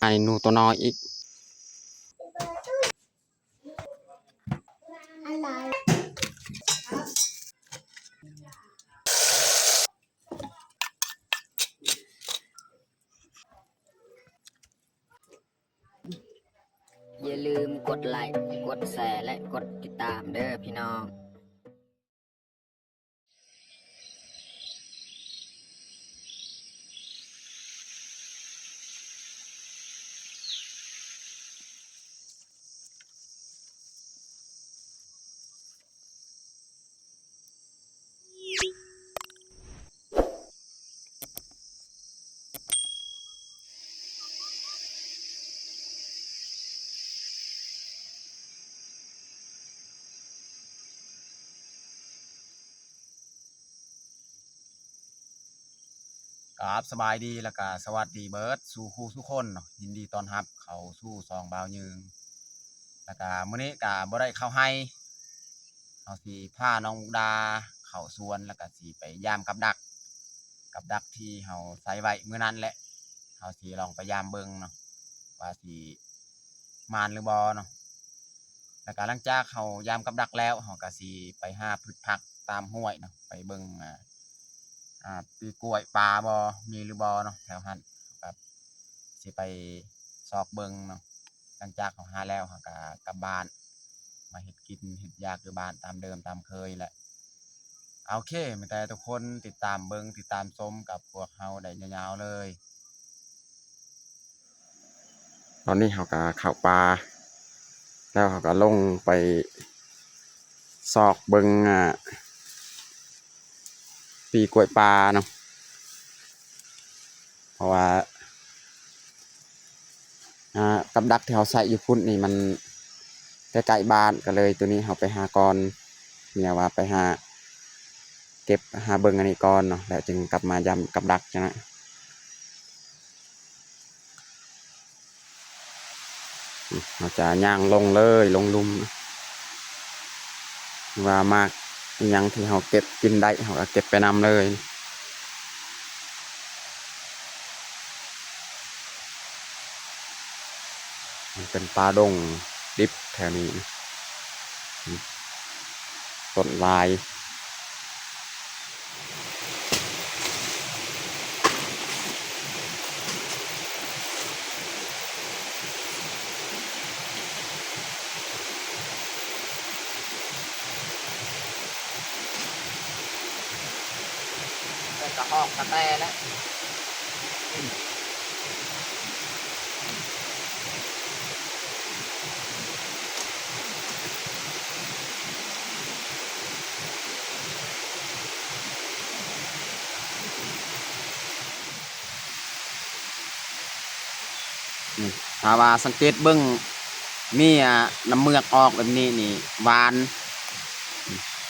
ไอ้หนูตัวน้อยอีกอย่าลืมกดไลค์กดแชร์และกดติดตามเด้อพี่น้องครับสบายดีแล้วก็สวัสดีเบิร์ดสู่ครูทุกคนเนาะยินดีต้อนรับเขาสู่ซองบ่าวยืงแล้วก็มื้อนี้ก็บ่ได้เข้าให้เอาสิพาน้องมุกดาเข้าสวนแล้วก็สิไปยามกับดักที่เฮาใส่ไว้มื้อนั้นแหละเฮาสิลองไปยามเบิ่งเนาะว่าสิมานหรือบ่เนาะแล้วก็หลังจากเฮายามกับดักแล้วเฮาก็สิไปหาพืชผักตามห้วยเนาะไปเบิ่งปีกล้วยปลาบอมีหรือบอเนาะแถวหันครับสิไปซอกเบิงเนาะหลังจากเขาหาแล้วเขาก็กลับบ้านมาเห็ดกินเห็ดยากอยู่บ้านตามเดิมตามเคยแหละโอเคมีแต่ทุกคนติดตามเบิงติดตามชมกับพวกเฮาได้ยาวๆเลยตอนนี้เขาก็เข้าป่าแล้วเขาก็ลงไปซอกเบิงปีกล้วยปลาเนาะเพราะว่ากับดักที่เขาใส่อยู่พุ่นนี่มันใกล้ๆบ้านก็เลยตัวนี้เขาไปหาก่อนเมียว่าไปหาเก็บหาเบิ่งอันนี้ก่อนเนาะแล้วจึงกลับมายำกับดักจังนะเราจะย่างลงเลยลงลุ่มว่ามากยังที่เขาเก็บกินได้เขาก็เก็บไปนำเลยมันเป็นปลาดงดิบแถวนี้ต้นลายกระหอกกระแตแล้วถ้าว่าสังเกตเบิ่งมีน้ำเมือกออกแบบนี้นี่หวาน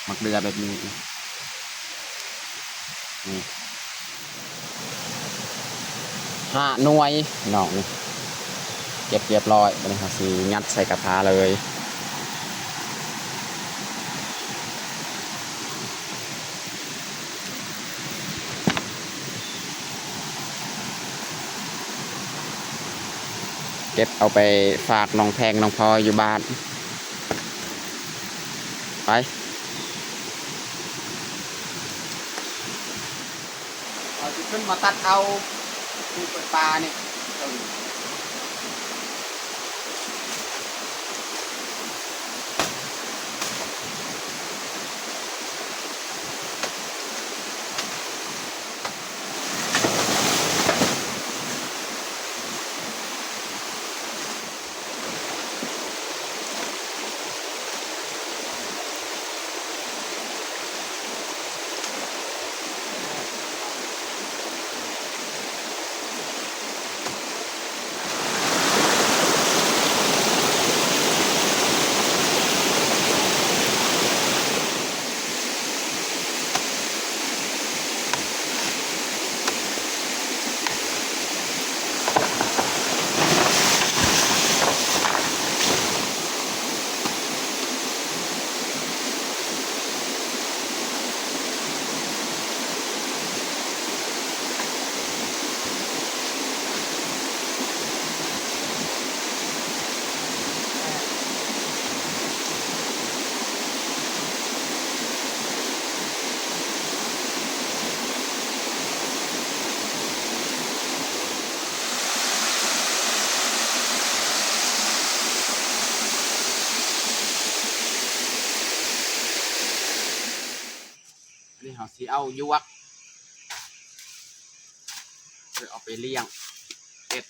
มักเดือแบบนี้นี่5 หน่วยน้องนี่เก็บเรียบร้อยไปเลยครับสีงัดใส่กระทะเลยเก็บเอาไปฝากน้องแพงน้องพลอยอยู่บ้านไปเราจะขึ้นมาตัดเอาปูเปิดปลาเนี่ย เขาสิเอายวกเพื่อเอาไปเลี้ยงเป็ด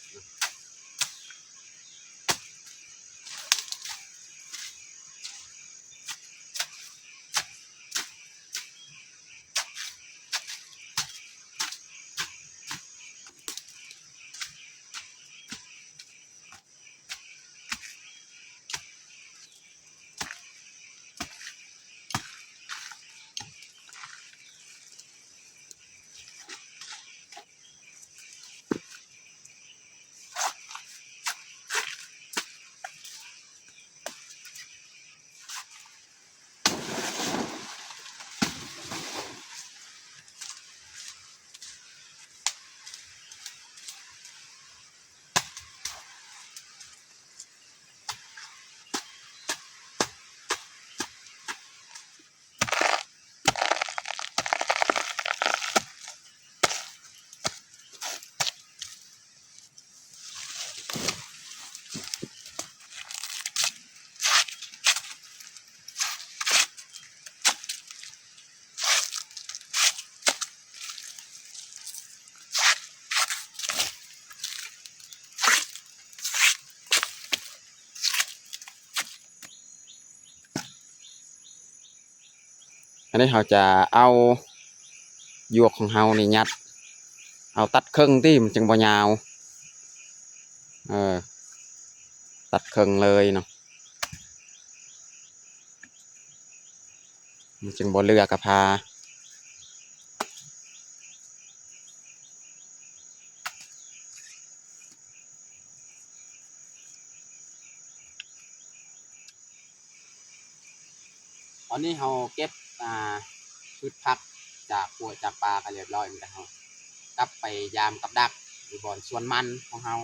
อันนี้เขาจะเอายวกของเฮานี่ยัดเอาตัดครึ่งที่มันจึงบ่ยาวตัดครึ่งเลยเนาะมันจึงบ่เลือกกระพาตอนนี้เราเก็บพืชผักจากปัวจากปลากันเรียบร้อยแล้วเรากลับไปยามกับดักอยู่บ่อนสวนมันของเรา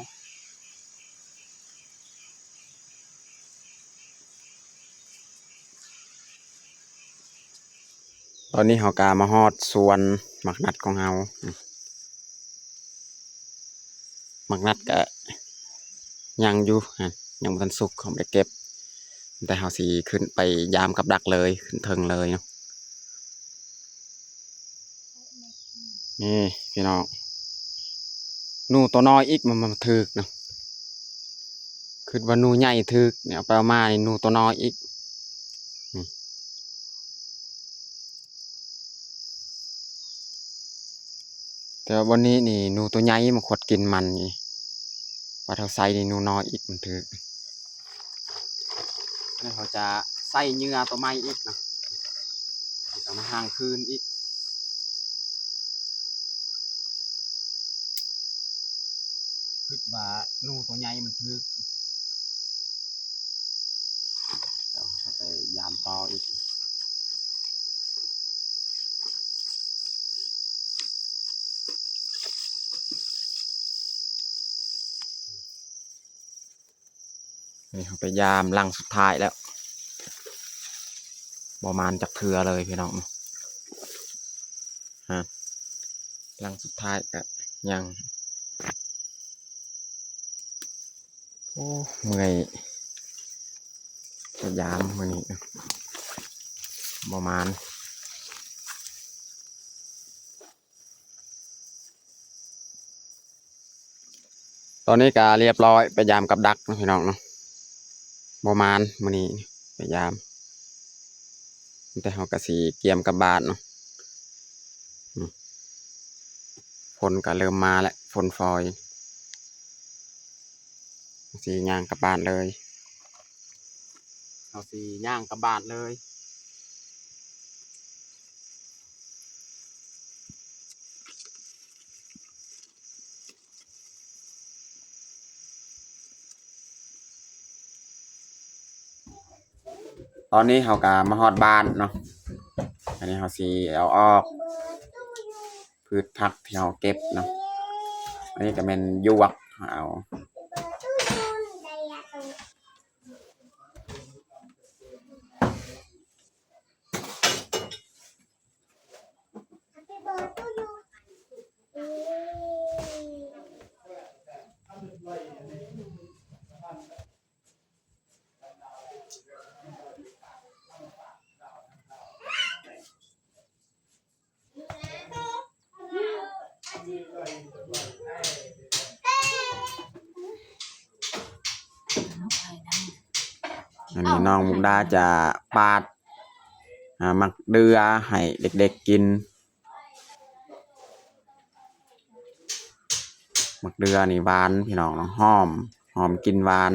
ตอนนี้เรากามาฮอดสวนหมักนัดของเราหมักนัดก็ยังอยู่ยังบ่ทันสุกเขาไม่ได้เก็บแต่เราสิขึ้นไปยามกับดักเลยขึ้นเทิงเลยเนาะนี่พี่น้องหนูตัวน้อยอีกมันถึกเนาะคือว่าหนูใหญ่ถึกเนี่ยเอาไปเอามานี่หนูตัวน้อยอีกแต่วันนี้นี่หนูตัวใหญ่มาขวดกินมันนี่ว่าเท่าไซนี่หนูน้อยอีกมันถึกแล้วเขาจะใส่เหงื่อตัวใหม่อีกเนาะจะมาห่างคืนอีกคือว่าหนูตัวใหญ่มันถึกเดี๋ยวเขาไปยามต่ออีกนี่เขาไปยามลังสุดท้ายแล้วประมาณจากเถือเลยพี่น้องฮะลังสุดท้ายก็ยังโอ้เมื่อยจะยามมือนี้ประมาณตอนนี้ก็เรียบร้อยไปยามกับดักนะพี่น้องเนาะประมาณมือนี้ไปยามแต่เขาก็สีเกียมกับบาทเนาะฝนก็เริ่มมาแล้วฝนฟอยสีย่างกับบ้านเลยเอาสีย่างกับบ้านเลยตอนนี้เขาก็มาฮอดบ้านเนาะอันนี้เขาสีเอาออกพืชผักที่เขาเก็บเนาะอันนี้ก็เป็นยวกเอา อันนี้น้องมุกดาจะปาดมักเดือให้เด็กๆกินมักเดือนี่หวานพี่น้องเนาะหอมกินหวาน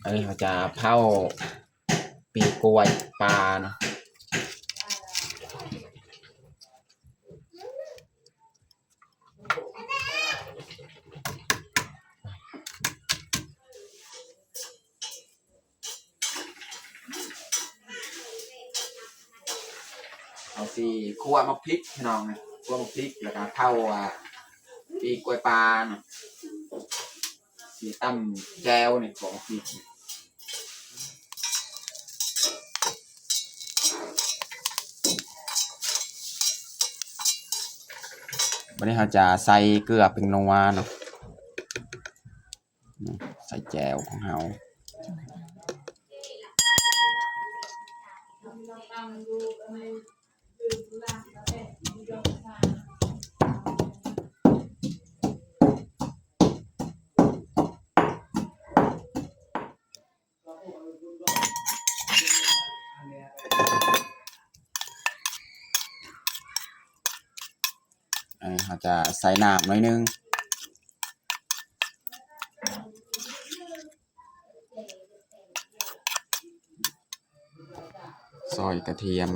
อันนี้เขาจะเผาปีกล้วยปลาเนาะเอาสิคั่วมะพริกพี่น้องนะคั่วมะพริกแล้วก็เผาปีกล้วยปลาเนาะสีตั้มแก้วนี่ของมะพริกวันนี้เราจะใส่เกลือเป็นนัวเนาะใส่แจวของเราอันนี้เราจะใส่น้ำหน่อยนึงซอยกระเทียม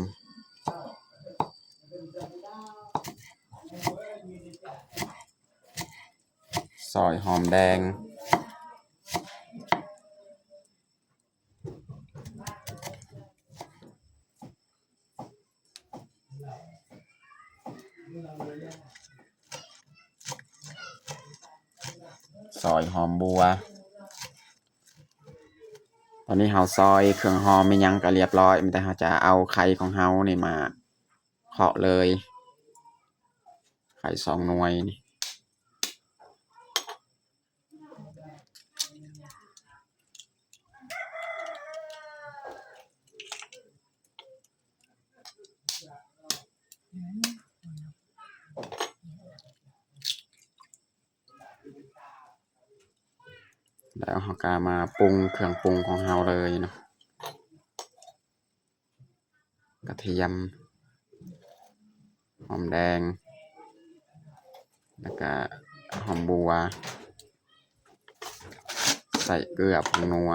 ซอยหอมแดงซอยหอมบัวตอนนี้เราซอยเครื่องหอมไม่ยังก็เรียบร้อยแต่เราจะเอาไข่ของเรานี่มาเคาะเลยไข่2 หน่วยนี่แล้วเราก็มาปรุงเครื่องปรุงของเราเลยเนาะกระเทียมหอมแดงแล้วก็หอมบัวใส่เกลือผงนัว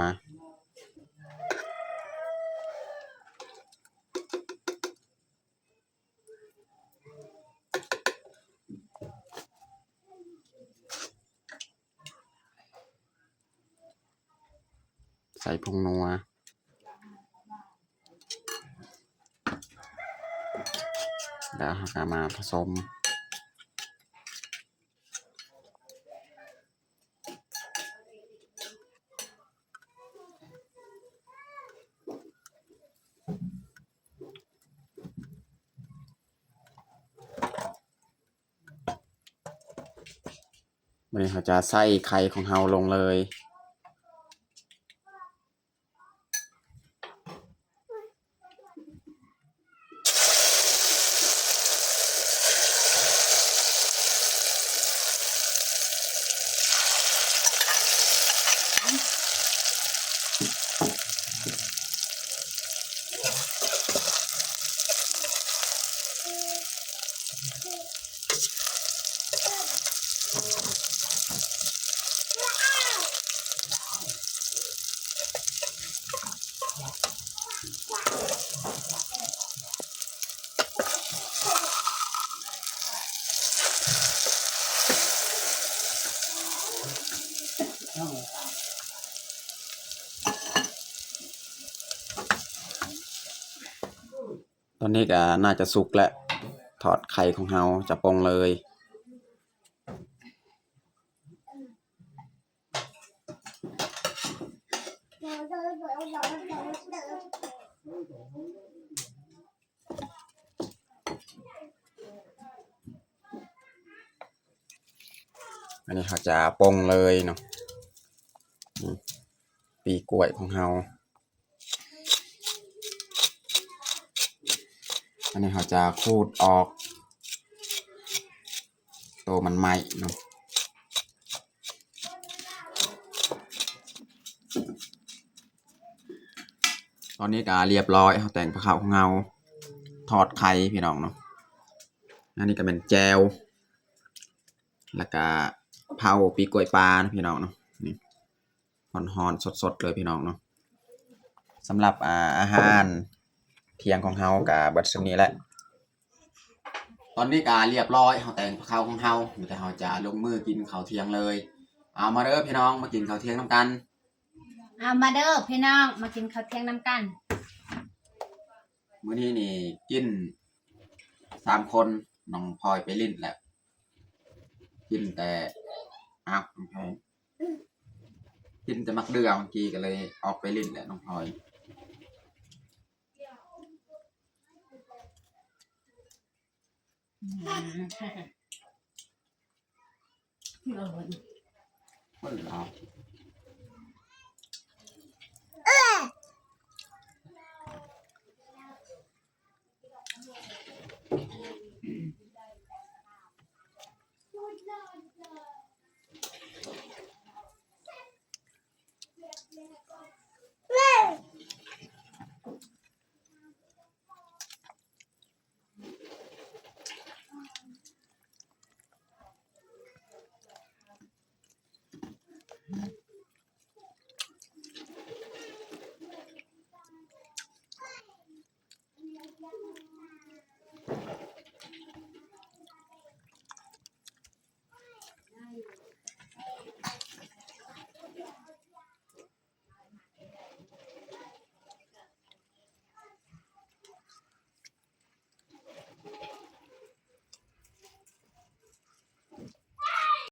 ใส่ผงนัวแล้วเราก็มาผสมวันนี้เราจะใส่ไข่ของเราลงเลย ตอนนี้ก็น่าจะสุกแล้วถอดไข่ของเราจะปรุงเลยอันนี้เขาจะปรุงเลยเนาะปีกล้วยของเราอันนี้เขาจะขูดออกตัวมันไหม้เนาะตอนนี้ก็เรียบร้อยเขาแต่งผ้าขาวของเราทอดไข่พี่น้องเนาะอันนี้ก็เป็นแจวแล้วก็เผาปีกล้วยปลานะพี่น้องเนาะนี่หอนๆสดๆเลยพี่น้องเนาะสำหรับอาหารเที่ยงของเฮากับเบิดซุนี้แหละตอนนี้ก็เรียบร้อยเฮาแต่งข้าวของเฮาแต่เฮาจะลงมือกินข้าวเที่ยงเลยเอามาเด้อพี่น้องมากินข้าวเที่ยงนำกันเอามาเด้อพี่น้องมากินข้าวเที่ยงน้ำกันมื้อนี้นี่กิน3คนน้องพลอยไปลิ้นแหละกินแต่อ้าวน้องพลอยกินแต่มักเดือเมื่อกี้ก็เลยออกไปลิ้นแหละน้องพลอยมื้อเอา